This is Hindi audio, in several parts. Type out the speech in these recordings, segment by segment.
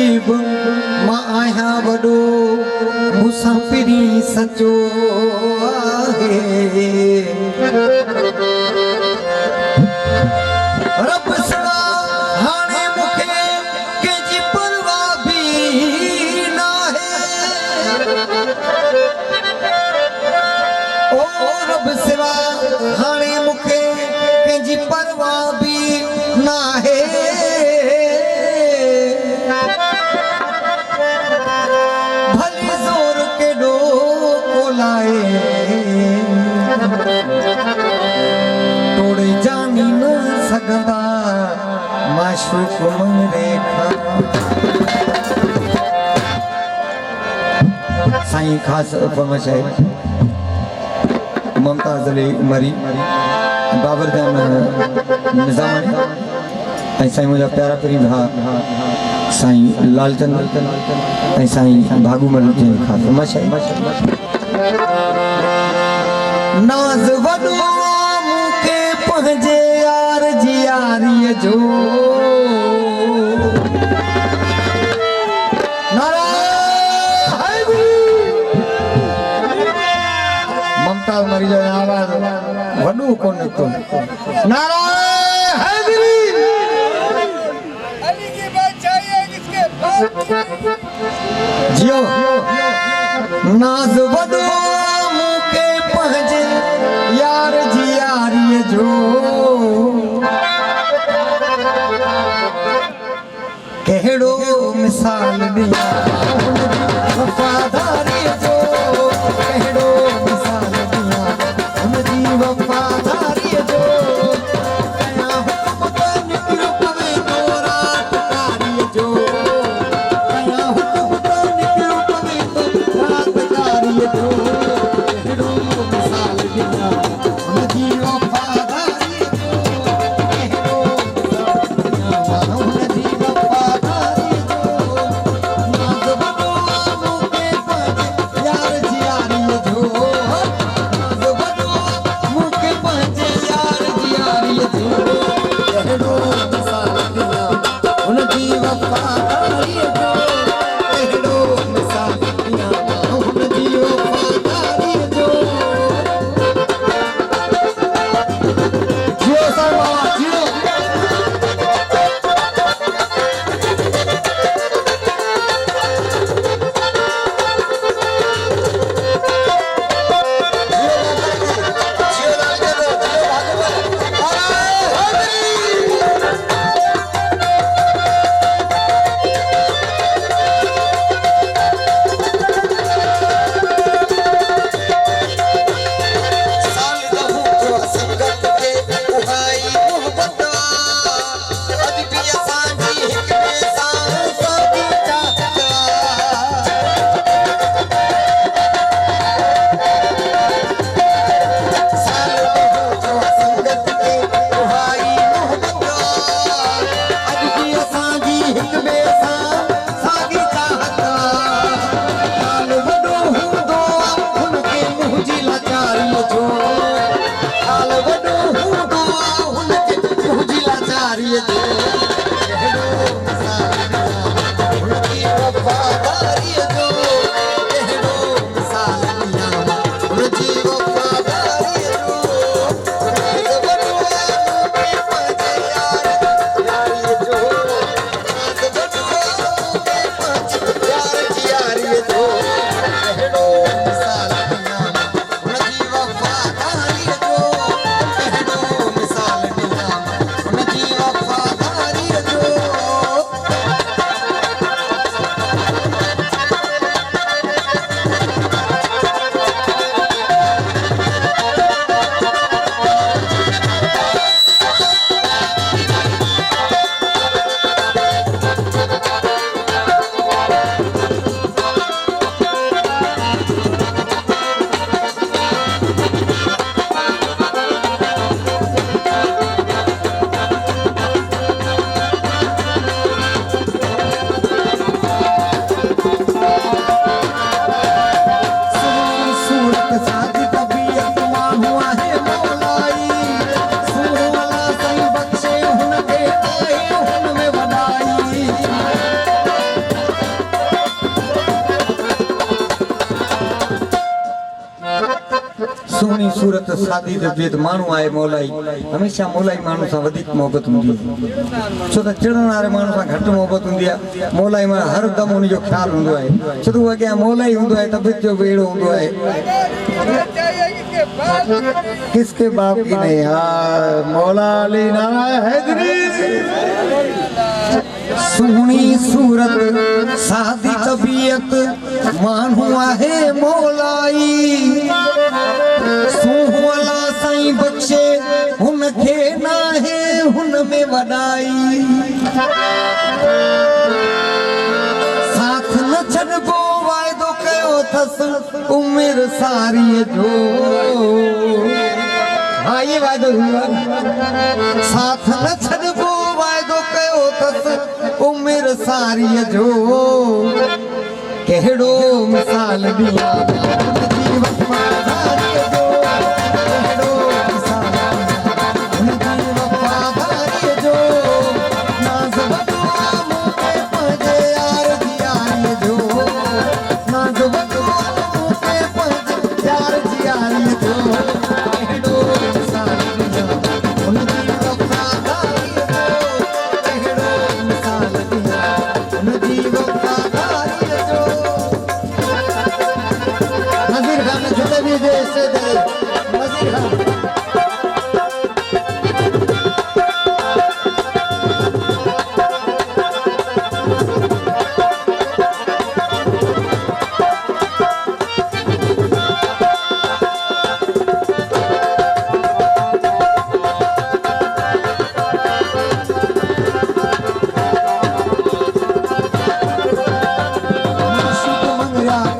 नसीब मां आहियां वॾो मुसाफ़िरी सचो आहे रब सड़ा हाणे मूंखे कंहिंजी परवाह बि न आहे ओ रब सिवा हाणे मूंखे कंहिंजी परवाह बि न आहे भले ज़ोर केॾो कोलाए तोड़े जानी न सघंदा माशूक मंगरे खां साईं ख़ासि फरमाइश आहे मुमताज़ अली उमरी बाबर जान निज़ामानी ऐं साईं मुंहिंजा प्यारा प्रीम भाउ साईं लालचंद ऐं साईं भागूमल जी ख़ासि फरमाइश आहे नाज़ वॾो मूंखे पंहिंजे यार जी यारीअ जो ममताज़ मरी जो आवाज़ वॾो कोन निकितो नारा हैदरी अली की बादशाही है किसके पास जियो नाज़ वॾो मूंखे पंहिंजे यार जी यारीअ जो कहिड़ो मिसाल ॾियां वफ़ादारीअ जो कहिड़ो मिसाल ॾियां हुनजी वफ़ादारीअ जो कयां हुकुम त निकिरो पवे थो रातकारीअ जो कयां हुकुम त निकिरो पवे थो रातकारीअ जो कहिड़ो मिसाल ॾियां हुनजी वफ़ादारीअ जो कहिड़ो मिसाल ॾियां हुनजी वफ़ादारीअ जो नाज़ वॾो मूंखे पंहिंजे यार जी यारीअ जो नाज़ वॾो मूंखे पंहिंजे यार जी यारीअ जो कहिड़ो मिसाल ॾियां हुनजी वफ़ादारीअ जो कहिड़ो मिसाल ॾियां हुनजी वफ़ादारीअ जो जियो साईं बाबा जियो सोहनी सूरत सादी तबियत माण्हू आहे मौलाई हमेशा मौलाई माण्हू सां वधीक मोहबत हूंदी आहे छो त चिड़ण वारे माण्हू सां घटि मोहबत हूंदी आहे मौलाई मां हर दम उन जो ख़्यालु हूंदो आहे छो त उहो अॻियां मौलाई हूंदो आहे तबियत जो बि अहिड़ो हूंदो आहे होना चाहिए इसके पास किसके बाप की नहीं यार मौला अली नाना हैदरी सोहनी सूरत सादी तबियत माण्हू आहे मौलाई सूह अला साईं बख़्शे हुनखे नाहे हुन में वॾाई साथ न छॾिबो वाइदो कयो अथसि उमिरि सारीअ जो हा ये वाइदो साथ न छॾिबो वाइदो कयो अथसि उमिरि सारीअ जो कहिड़ो मिसाल ॾियां हुनजी वफ़ादारीअ जो कहिड़ो मिसाल हुनजी वफ़ादारीअ जो नाज़ वॾो आहे मूं ते पंहिंजे यार जी यारीअ जो नाज़ वॾो आहे मूं ते पंहिंजे यार जी यारीअ जो कहिड़ो मिसाल ॾियां हुनजी वफ़ादारीअ जो कहिड़ो मिसाल ॾियां हुनजी वफ़ादारीअ जो नज़ीर खान जलेबी जे हिस्से ते नज़ीर खान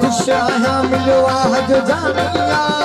खुश आहियां मिलियो आहे जो जानिया